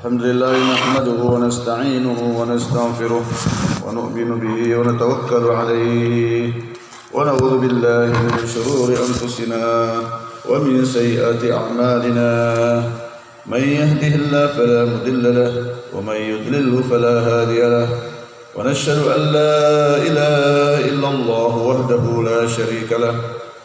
الحمد لله نحمده ونستعينه ونستغفره ونؤمن به ونتوكل عليه ونعوذ بالله من شرور أنفسنا ومن سيئات أعمالنا من يهده الله فلا مضل له ومن يضلل فلا هادي له ونشهد أن لا إله إلا الله وحده لا شريك له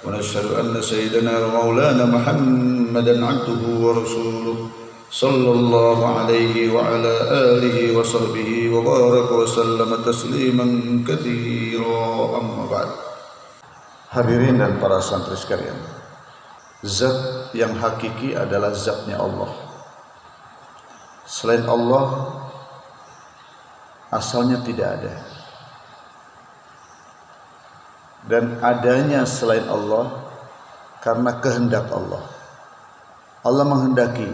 ونشهد أن سيدنا ومولانا محمدا عبده ورسوله صلى الله عليه وعلى آله وصحبه وبارك وسلم تسليما كثيرا أما بعد. Hadirin dan para santri sekalian, zat yang hakiki adalah zatnya Allah. Selain Allah asalnya tidak ada, dan adanya selain Allah karena kehendak Allah. Allah menghendaki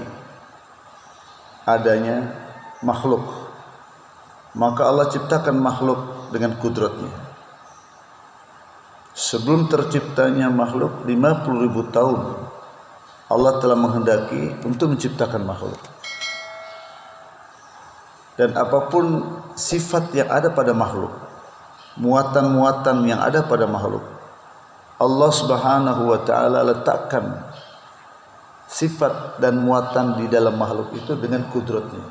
adanya makhluk, maka Allah ciptakan makhluk dengan kudratnya. Sebelum terciptanya makhluk 50.000 tahun, Allah telah menghendaki untuk menciptakan makhluk. Dan apapun sifat yang ada pada makhluk, muatan-muatan yang ada pada makhluk, Allah Subhanahu wa taala letakkan sifat dan muatan di dalam makhluk itu dengan kudratnya.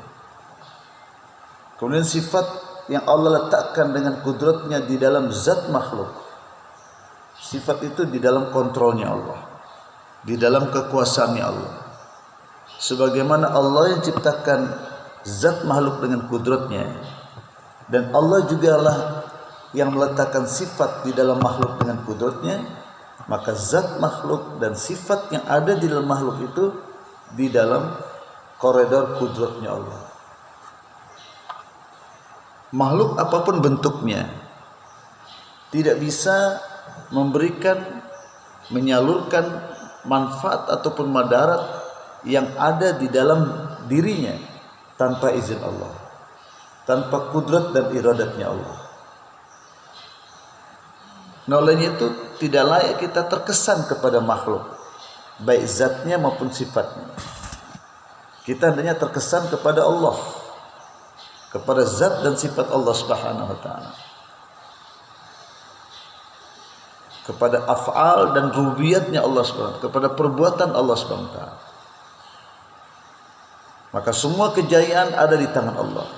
Kemudian sifat yang Allah letakkan dengan kudratnya di dalam zat makhluk, sifat itu di dalam kontrolnya Allah, di dalam kekuasaannya Allah. Sebagaimana Allah yang ciptakan zat makhluk dengan kudratnya, dan Allah juga lah yang meletakkan sifat di dalam makhluk dengan kudratnya, maka zat makhluk dan sifat yang ada di dalam makhluk itu di dalam koridor kudratnya Allah. Makhluk apapun bentuknya tidak bisa memberikan, menyalurkan manfaat ataupun madarat yang ada di dalam dirinya tanpa izin Allah, tanpa kudrat dan iradatnya Allah. Nah, olehnya itu tidak layak kita terkesan kepada makhluk, baik zatnya maupun sifatnya. Kita hendaknya terkesan kepada Allah, kepada zat dan sifat Allah Subhanahu wa taala, kepada af'al dan rububiyatnya Allah Subhanahu wa taala, kepada perbuatan Allah Subhanahu wa taala. Maka semua kejayaan ada di tangan Allah,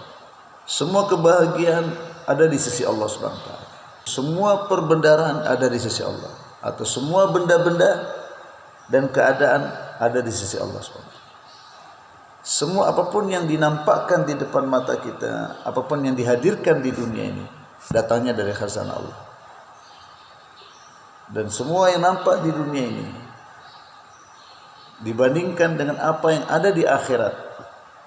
semua kebahagiaan ada di sisi Allah Subhanahu wa taala. Semua perbendaharaan ada di sisi Allah, atau semua benda-benda dan keadaan ada di sisi Allah SWT. Semua apapun yang dinampakkan di depan mata kita, apapun yang dihadirkan di dunia ini, datangnya dari khazanah Allah. Dan semua yang nampak di dunia ini dibandingkan dengan apa yang ada di akhirat,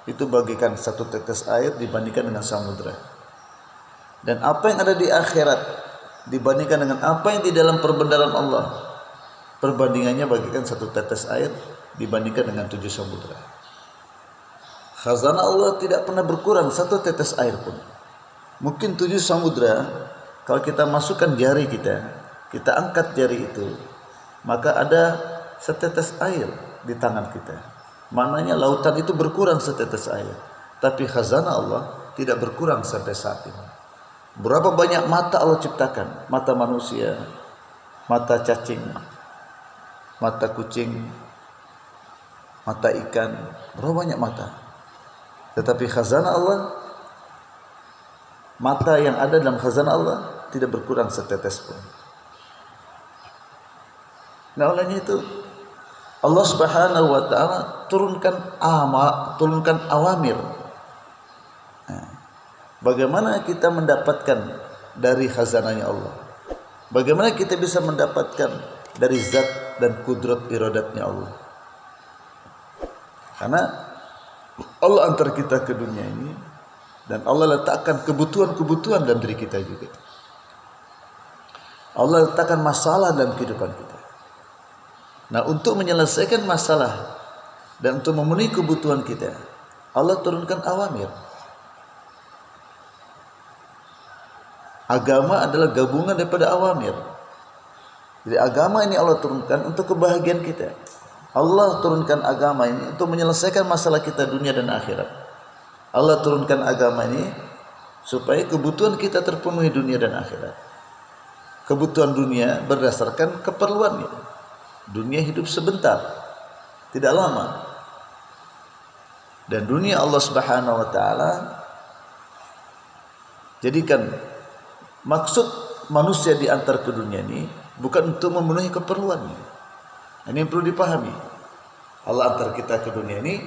itu bagikan satu tetes air dibandingkan dengan samudra. Dan apa yang ada di akhirat dibandingkan dengan apa yang di dalam perbendaharaan Allah, perbandingannya bagikan satu tetes air dibandingkan dengan 7 samudra. Khazanah Allah tidak pernah berkurang satu tetes air pun. Mungkin 7 samudra, kalau kita masukkan jari kita angkat jari itu, maka ada setetes air di tangan kita. Maknanya lautan itu berkurang setetes air, tapi khazanah Allah tidak berkurang sampai saat ini. Berapa banyak mata Allah ciptakan, mata manusia, mata cacing, mata kucing, mata ikan, berapa banyak mata. Tetapi khazanah Allah, mata yang ada dalam khazanah Allah tidak berkurang setetes pun. Nah, olehnya itu Allah Subhanahu wa taala turunkan awamir. Bagaimana kita mendapatkan dari khazanahnya Allah? Bagaimana kita bisa mendapatkan dari zat dan kudrat iradatnya Allah? Karena Allah antar kita ke dunia ini, dan Allah letakkan kebutuhan-kebutuhan dalam diri kita juga. Allah letakkan masalah dalam kehidupan kita. Nah, untuk menyelesaikan masalah dan untuk memenuhi kebutuhan kita, Allah turunkan awamir. Agama adalah gabungan daripada awamir. Jadi agama ini Allah turunkan untuk kebahagiaan kita. Allah turunkan agama ini untuk menyelesaikan masalah kita dunia dan akhirat. Allah turunkan agama ini supaya kebutuhan kita terpenuhi dunia dan akhirat. Kebutuhan dunia berdasarkan keperluannya. Dunia hidup sebentar, tidak lama. Dan dunia Allah Subhanahu wa taala jadikan maksud manusia diantar ke dunia ini bukan untuk memenuhi keperluannya. Ini yang perlu dipahami. Allah antar kita ke dunia ini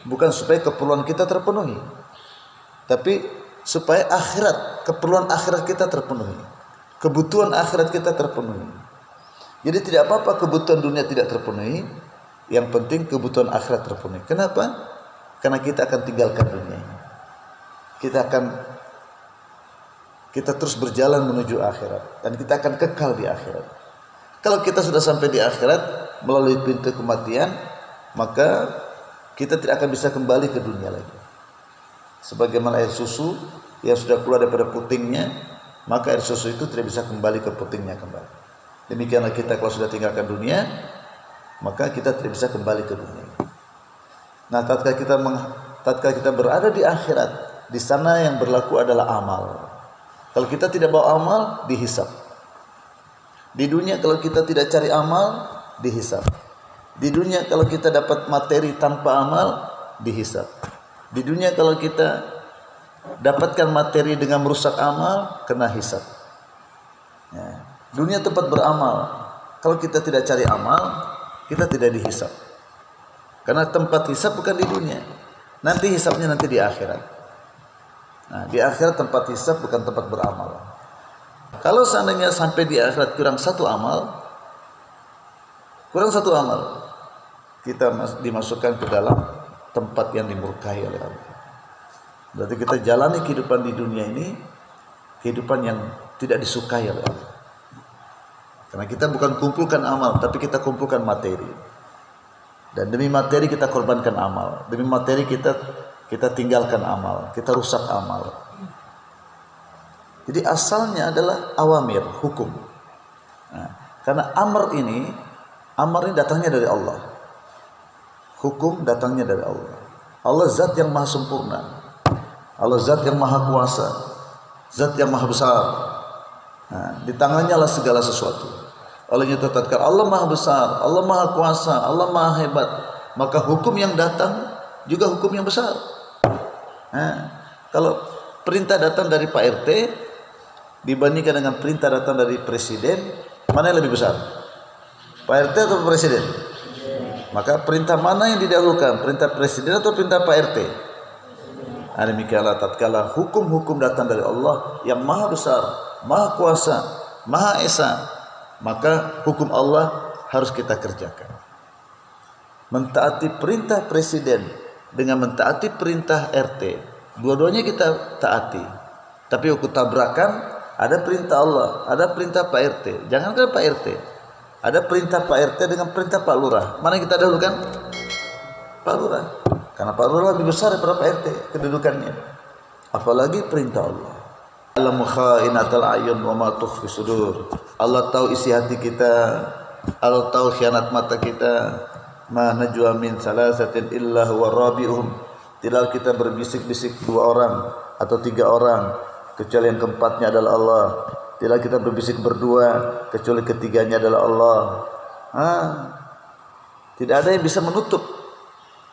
bukan supaya keperluan kita terpenuhi, tapi supaya keperluan akhirat kita terpenuhi, kebutuhan akhirat kita terpenuhi. Jadi tidak apa-apa kebutuhan dunia tidak terpenuhi, yang penting kebutuhan akhirat terpenuhi. Kenapa? Karena kita akan tinggalkan dunia ini. Kita terus berjalan menuju akhirat dan kita akan kekal di akhirat. Kalau kita sudah sampai di akhirat melalui pintu kematian, maka kita tidak akan bisa kembali ke dunia lagi. Sebagaimana air susu yang sudah keluar daripada putingnya, maka air susu itu tidak bisa kembali ke putingnya kembali. Demikianlah kita kalau sudah tinggalkan dunia, maka kita tidak bisa kembali ke dunia. Nah, tatkala kita berada di akhirat, di sana yang berlaku adalah amal. Kalau kita tidak bawa amal, dihisab. Di dunia kalau kita tidak cari amal, dihisab. Di dunia kalau kita dapat materi tanpa amal, dihisab. Di dunia kalau kita dapatkan materi dengan merusak amal, kena hisab. Ya. Dunia tempat beramal. Kalau kita tidak cari amal, kita tidak dihisab. Karena tempat hisab bukan di dunia. Nanti hisabnya nanti di akhirat. Nah, di akhirat tempat hisab bukan tempat beramal. Kalau seandainya sampai di akhirat kurang satu amal, kita dimasukkan ke dalam tempat yang dimurkai oleh Allah. Berarti kita jalani kehidupan di dunia ini kehidupan yang tidak disukai oleh Allah. Karena kita bukan kumpulkan amal, tapi kita kumpulkan materi. Dan demi materi kita korbankan amal. Demi materi kita tinggalkan amal, kita rusak amal. Jadi asalnya adalah awamir, hukum. Nah, karena amar ini datangnya dari Allah. Hukum datangnya dari Allah. Allah zat yang maha sempurna. Allah zat yang maha kuasa. Zat yang maha besar. Nah, di tangannya lah segala sesuatu. Olehnya tatkala Allah maha besar, Allah maha kuasa, Allah maha hebat, maka hukum yang datang juga hukum yang besar. Nah, kalau perintah datang dari Pak RT dibandingkan dengan perintah datang dari presiden, mana yang lebih besar? Pak RT atau presiden? Maka perintah mana yang didahulukan? Perintah presiden atau perintah Pak RT? Nah, demikianlah tatkala hukum-hukum datang dari Allah yang maha besar, maha kuasa, maha esa, maka hukum Allah harus kita kerjakan. Mentaati perintah presiden dengan mentaati perintah RT, dua-duanya kita taati. Tapi hukum tabrakan, ada perintah Allah, ada perintah Pak RT. Jangankan Pak RT, ada perintah Pak RT dengan perintah Pak Lurah. Mana yang kita dahulukan? Pak Lurah. Karena Pak Lurah lebih besar daripada Pak RT kedudukannya. Apalagi perintah Allah. Alamu kha'inatal ayun wa ma tukhfi sudur. Allah tahu isi hati kita, Allah tahu khianat mata kita. Ma najwa min salasatin illa huwa rabi'uhum. Tidak kita berbisik-bisik dua orang atau tiga orang kecuali yang keempatnya adalah Allah. Tidak kita berbisik berdua kecuali ketiganya adalah Allah. Tidak ada yang bisa menutup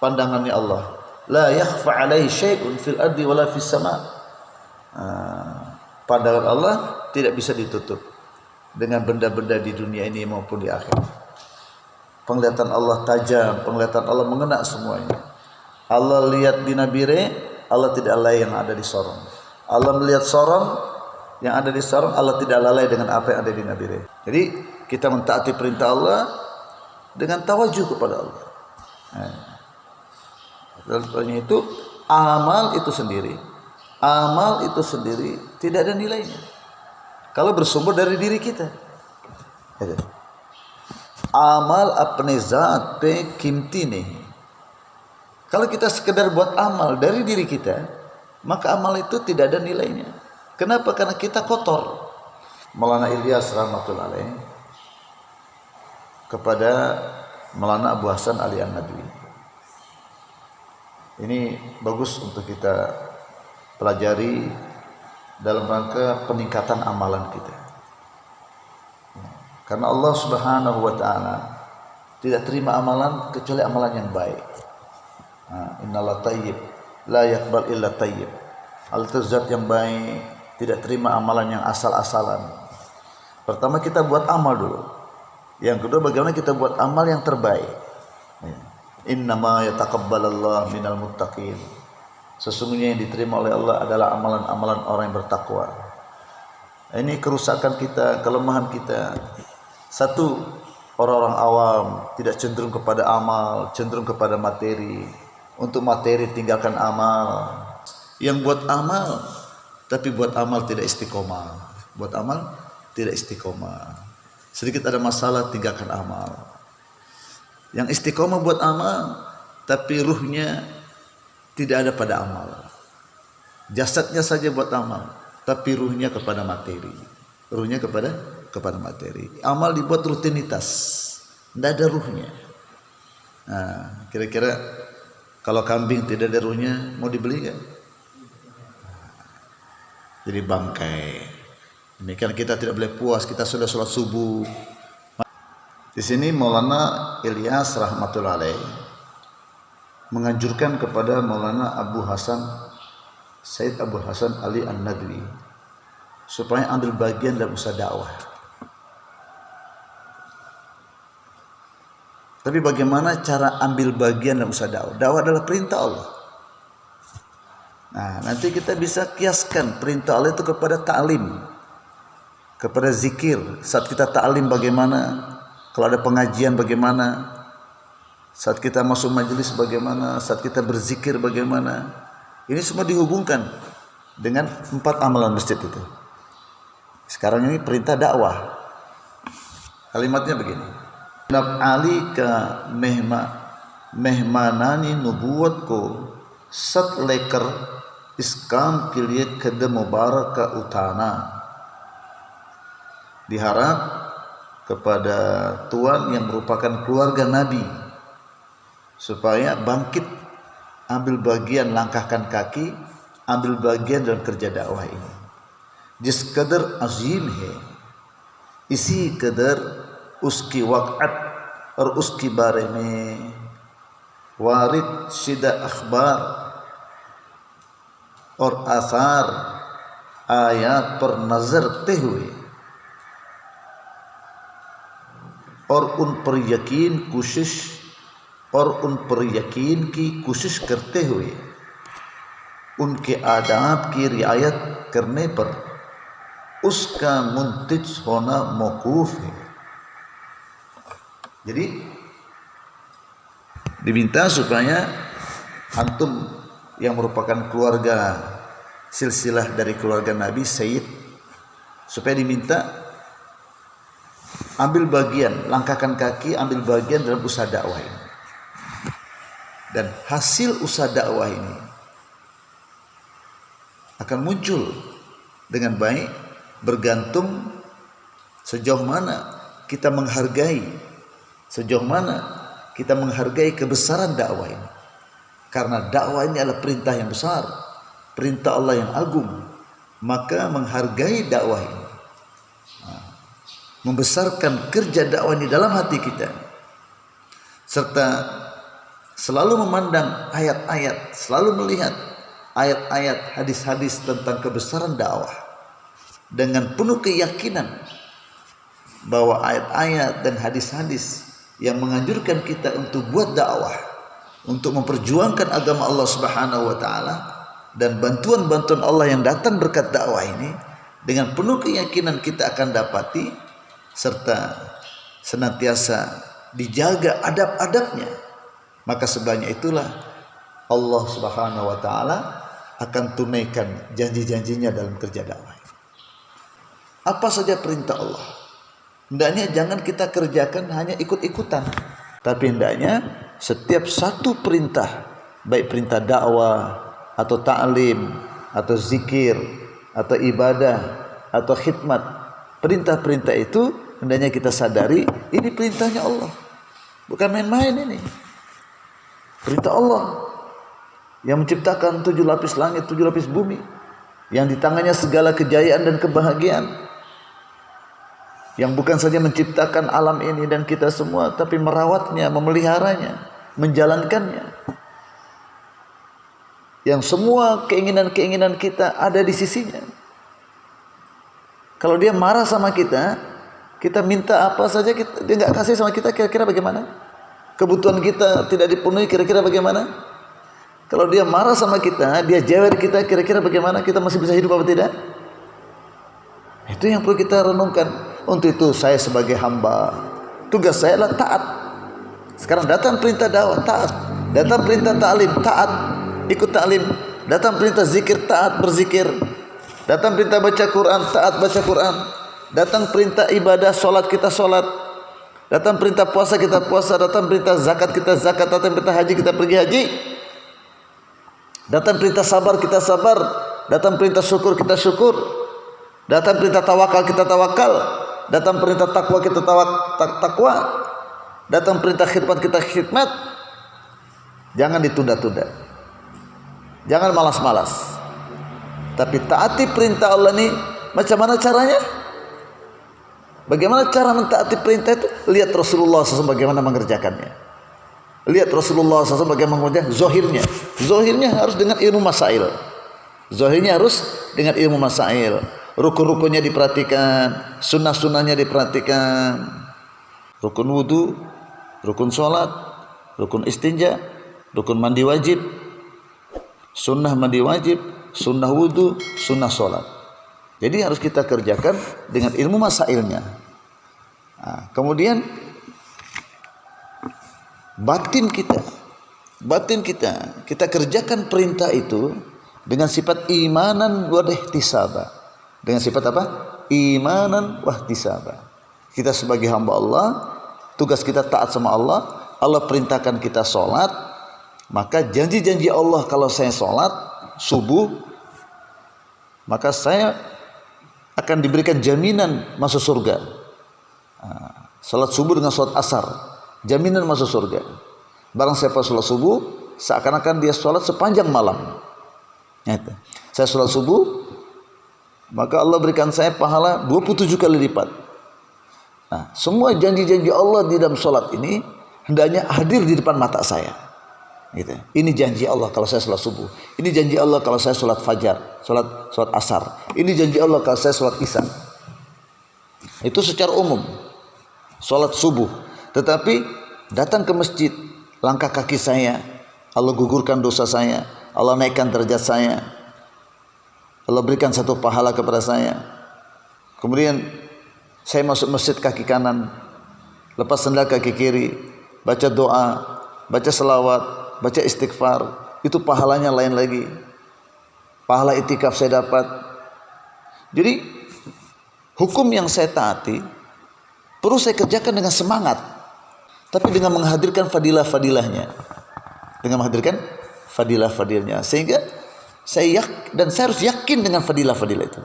pandangannya Allah. La yakhfa alaihi syai'un fil ardi wala fis sama'. Pandangan Allah tidak bisa ditutup dengan benda-benda di dunia ini maupun di akhirat. Penglihatan Allah tajam, penglihatan Allah mengena semuanya. Allah lihat di Nabire, Allah tidak lalai yang ada di Sorong. Allah melihat Sorong, yang ada di Sorong, Allah tidak lalai dengan apa yang ada di Nabire. Jadi kita mentaati perintah Allah dengan tawajuh kepada Allah. Contohnya itu amal itu sendiri. Amal itu sendiri tidak ada nilainya kalau bersumber dari diri kita. Amal apne zat pe kimtine. Kalau kita sekedar buat amal dari diri kita, maka amal itu tidak ada nilainya. Kenapa? Karena kita kotor. Maulana Ilyas rahmatullahi alaih kepada Maulana Abu Hasan Ali An-Nadwi. Ini bagus untuk kita pelajari dalam rangka peningkatan amalan kita. Karena Allah Subhanahu wa taala tidak terima amalan kecuali amalan yang baik. Innallaha thayyib la yaqbal illa thayyib. Allah itu zat yang baik, tidak terima amalan yang asal-asalan. Pertama kita buat amal dulu. Yang kedua bagaimana kita buat amal yang terbaik. Innama yataqabbalallahu minal muttaqin. Sesungguhnya yang diterima oleh Allah adalah amalan-amalan orang yang bertakwa. Ini kerusakan kita, kelemahan kita. Satu, orang-orang awam tidak cenderung kepada amal, cenderung kepada materi. Untuk materi tinggalkan amal. Yang buat amal, tapi buat amal tidak istiqomah. Buat amal tidak istiqomah. Sedikit ada masalah tinggalkan amal. Yang istiqomah buat amal, tapi ruhnya tidak ada pada amal. Jasadnya saja buat amal, tapi ruhnya kepada materi. Ruhnya kepada materi. Amal dibuat rutinitas, tidak ada ruhnya. Nah, kira-kira kalau kambing tidak ada ruhnya, mau dibeli nggak? Jadi bangkai. Demikian kita tidak boleh puas, kita sudah sholat subuh. Di sini Maulana Ilyas rahmatullah alaih menganjurkan kepada Maulana Abu Hasan Said Abu Hasan Ali An-Nadwi supaya ambil bagian dalam usaha dakwah. Tapi bagaimana cara ambil bagian dalam usaha dakwah? Dakwah adalah perintah Allah. Nah, nanti kita bisa kiaskan perintah Allah itu kepada ta'lim, kepada zikir. Saat kita ta'lim bagaimana? Kalau ada pengajian bagaimana? Saat kita masuk majelis bagaimana? Saat kita berzikir bagaimana? Ini semua dihubungkan dengan 4 amalan masjid itu. Sekarang ini perintah dakwah. Kalimatnya begini. Nab ali ka mehmanani nubuwat ko sat lekar iskam ke liye kada mubarak ka utana. Diharap kepada Tuhan yang merupakan keluarga Nabi supaya bangkit, ambil bagian, langkahkan kaki, ambil bagian dalam kerja dakwah ini. Jis kadar azim hai, isi kadar uski waqat और उसकी बारे में वारिद शिदा अखबार और आसार आयात पर नजर रखते हुए और उन पर यकीन की कोशिश करते हुए उनके आदाब की रियायत करने पर उसका मुंतज होना मौकूफ है. Jadi diminta supaya antum yang merupakan keluarga silsilah dari keluarga Nabi Sayyid, supaya diminta ambil bagian, langkahkan kaki, ambil bagian dalam usaha dakwah ini. Dan hasil usaha dakwah ini akan muncul dengan baik bergantung sejauh mana kita menghargai, sejauh mana kita menghargai kebesaran dakwah ini. Karena dakwah ini adalah perintah yang besar, perintah Allah yang agung, maka menghargai dakwah ini, membesarkan kerja dakwah ini dalam hati kita, serta selalu memandang ayat-ayat, selalu melihat ayat-ayat, hadis-hadis tentang kebesaran dakwah dengan penuh keyakinan bahwa ayat-ayat dan hadis-hadis yang menganjurkan kita untuk buat dakwah, untuk memperjuangkan agama Allah Subhanahu wa taala, dan bantuan-bantuan Allah yang datang berkat dakwah ini, dengan penuh keyakinan kita akan dapati, serta senantiasa dijaga adab-adabnya. Maka sebanyak itulah Allah Subhanahu wa taala akan tunaikan janji-janjinya dalam kerja dakwah. Apa saja perintah Allah, hendaknya jangan kita kerjakan hanya ikut-ikutan, tapi hendaknya setiap satu perintah, baik perintah dakwah atau ta'lim atau zikir atau ibadah atau khidmat, perintah-perintah itu hendaknya kita sadari ini perintahnya Allah, bukan main-main. Ini perintah Allah yang menciptakan 7 lapis langit, 7 lapis bumi, yang di tangannya segala kejayaan dan kebahagiaan, yang bukan saja menciptakan alam ini dan kita semua, tapi merawatnya, memeliharanya, menjalankannya, yang semua keinginan-keinginan kita ada di sisinya. Kalau dia marah sama kita, kita minta apa saja dia nggak kasih sama kita, kira-kira bagaimana? Kebutuhan kita tidak dipenuhi, kira-kira bagaimana? Kalau dia marah sama kita, dia jewer kita, kira-kira bagaimana? Kita masih bisa hidup apa tidak? Itu yang perlu kita renungkan. Untuk itu saya sebagai hamba, tugas saya adalah taat. Sekarang datang perintah dakwah, taat. Datang perintah ta'lim, taat, ikut ta'lim. Datang perintah zikir, taat, berzikir. Datang perintah baca Quran, taat baca Quran. Datang perintah ibadah, solat kita solat. Datang perintah puasa kita puasa. Datang perintah zakat kita zakat. Datang perintah haji kita pergi haji. Datang perintah sabar kita sabar. Datang perintah syukur kita syukur. Datang perintah tawakal kita tawakal. Datang perintah takwa kita takwa. Datang perintah khidmat kita khidmat. Jangan ditunda-tunda, jangan malas-malas, tapi taati perintah Allah ini. Macam mana caranya? Bagaimana cara mentaati perintah itu? Lihat Rasulullah SAW bagaimana mengerjakannya. Lihat Rasulullah SAW bagaimana mengerjakan. Zohirnya harus dengan ilmu masail. Zohirnya harus dengan ilmu masail. Rukun-rukunnya diperhatikan, sunnah-sunnahnya diperhatikan. Rukun wudu, rukun sholat, rukun istinja, rukun mandi wajib, sunnah mandi wajib, sunnah wudu, sunnah sholat. Jadi harus kita kerjakan dengan ilmu masailnya. Nah, kemudian batin kita kerjakan perintah itu dengan sifat imanan wa ihtisaba. Dengan sifat apa? Imanan wa ihtisaba. Kita sebagai hamba Allah, tugas kita taat sama Allah. Allah perintahkan kita sholat, maka janji-janji Allah, kalau saya sholat subuh, maka saya akan diberikan jaminan masuk surga. Sholat subuh dengan sholat asar, jaminan masuk surga. Barang siapa sholat subuh, seakan-akan dia sholat sepanjang malam. Saya sholat subuh, maka Allah berikan saya pahala 27 kali lipat. Nah, semua janji-janji Allah di dalam sholat ini hendaknya hadir di depan mata saya. Gitu. Ini janji Allah kalau saya sholat subuh. Ini janji Allah kalau saya sholat fajar, sholat asar. Ini janji Allah kalau saya sholat isya. Itu secara umum. Sholat subuh. Tetapi datang ke masjid, langkah kaki saya, Allah gugurkan dosa saya, Allah naikkan derajat saya, Allah berikan satu pahala kepada saya. Kemudian saya masuk masjid kaki kanan, lepas sendal kaki kiri, baca doa, baca selawat, baca istighfar. Itu pahalanya lain lagi. Pahala itikaf saya dapat. Jadi hukum yang saya taati perlu saya kerjakan dengan semangat, tapi dengan menghadirkan fadilah-fadilahnya. Dengan menghadirkan fadilah-fadilahnya, sehingga saya harus yakin dengan fadilah-fadilah itu.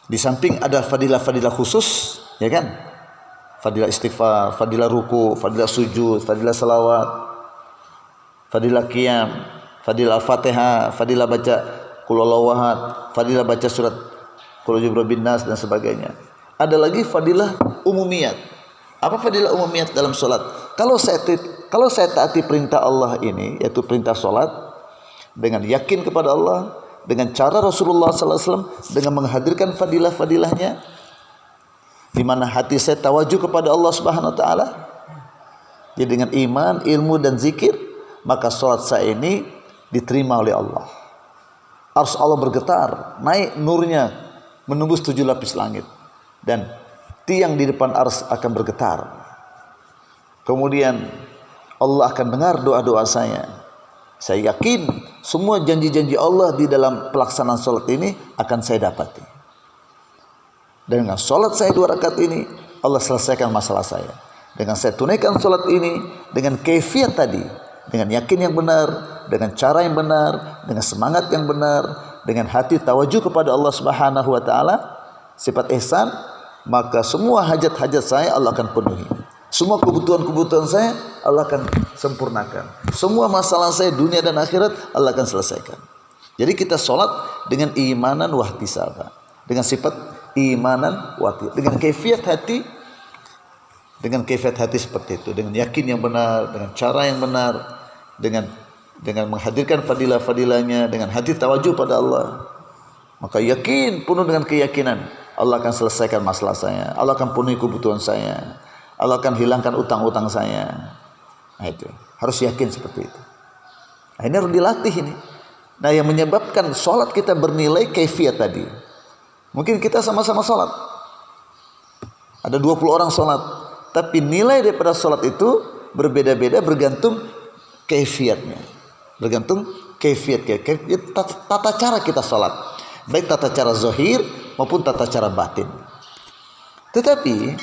Di samping ada fadilah-fadilah khusus, ya kan? Fadilah istighfar, fadilah ruku, fadilah sujud, fadilah salawat, fadilah qiyam, fadilah al-fatihah, fadilah baca qul huwallahu ahad, fadilah baca surat qul a'udzu birabbin nas dan sebagainya. Ada lagi fadilah umumiyat. Apa fadilah umumiyat dalam salat? Kalau saya taati perintah Allah ini, yaitu perintah salat, dengan yakin kepada Allah, dengan cara Rasulullah SAW, dengan menghadirkan fadilah-fadilahnya, di mana hati saya tawajuh kepada Allah Subhanahu Wa Taala, jadi dengan iman, ilmu dan zikir, maka salat saya ini diterima oleh Allah. Arsy Allah bergetar, naik nurnya menembus 7 lapis langit, dan tiang di depan arsy akan bergetar. Kemudian Allah akan dengar doa-doa saya. Saya yakin semua janji-janji Allah di dalam pelaksanaan sholat ini akan saya dapati. Dan dengan sholat saya 2 rakaat ini, Allah selesaikan masalah saya. Dengan saya tunaikan sholat ini dengan kaifiat tadi, dengan yakin yang benar, dengan cara yang benar, dengan semangat yang benar, dengan hati tawajuh kepada Allah Subhanahu Wa Taala, sifat ihsan, maka semua hajat-hajat saya Allah akan penuhi. Semua kebutuhan-kebutuhan saya Allah akan sempurnakan. Semua masalah saya dunia dan akhirat Allah akan selesaikan. Jadi kita sholat dengan imanan wahtisaba, dengan sifat imanan wahtisaba, dengan kaifiat hati seperti itu, dengan yakin yang benar, dengan cara yang benar, dengan menghadirkan fadilah-fadilahnya, dengan hati tawajuh pada Allah. Maka yakin, penuh dengan keyakinan Allah akan selesaikan masalah saya, Allah akan penuhi kebutuhan saya, Allah akan hilangkan utang-utang saya. Nah itu harus yakin seperti itu. Nah ini harus dilatih ini. Nah yang menyebabkan sholat kita bernilai kaifiat tadi. Mungkin kita sama-sama sholat, ada 20 orang sholat, tapi nilai daripada sholat itu berbeda-beda bergantung kaifiatnya, bergantung kaifiat tata cara kita sholat, baik tata cara zahir maupun tata cara batin. Tetapi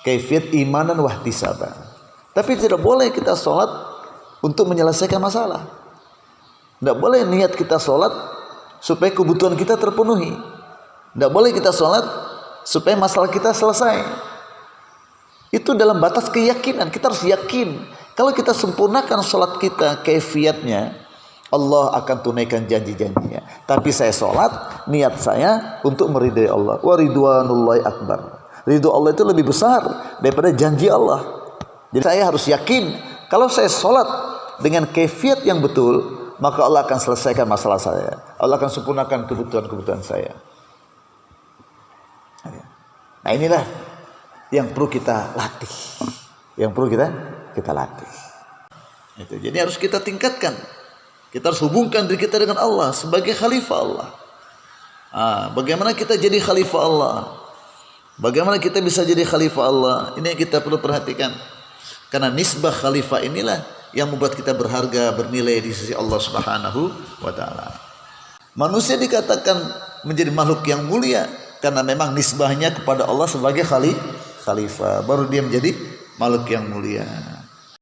kaifiat imanan wahtisaba. Tapi tidak boleh kita sholat untuk menyelesaikan masalah. Tidak boleh niat kita sholat supaya kebutuhan kita terpenuhi. Tidak boleh kita sholat supaya masalah kita selesai. Itu dalam batas keyakinan. Kita harus yakin kalau kita sempurnakan sholat kita kaifiatnya, Allah akan tunaikan janji-janjinya. Tapi saya sholat, niat saya untuk meridai Allah. Wa ridwanullahi akbar. Ridho Allah itu lebih besar daripada janji Allah. Jadi saya harus yakin kalau saya sholat dengan kaifiat yang betul, maka Allah akan selesaikan masalah saya. Allah akan sempurnakan kebutuhan-kebutuhan saya. Nah inilah yang perlu kita latih, yang perlu kita latih. Itu. Jadi harus kita tingkatkan. Kita harus hubungkan diri kita dengan Allah sebagai khalifah Allah. Bagaimana kita jadi khalifah Allah? Bagaimana kita bisa jadi khalifah Allah? Ini yang kita perlu perhatikan. Karena nisbah khalifah inilah yang membuat kita berharga, bernilai di sisi Allah Subhanahu wa taala. Manusia dikatakan menjadi makhluk yang mulia karena memang nisbahnya kepada Allah sebagai khalifah. Baru dia menjadi makhluk yang mulia.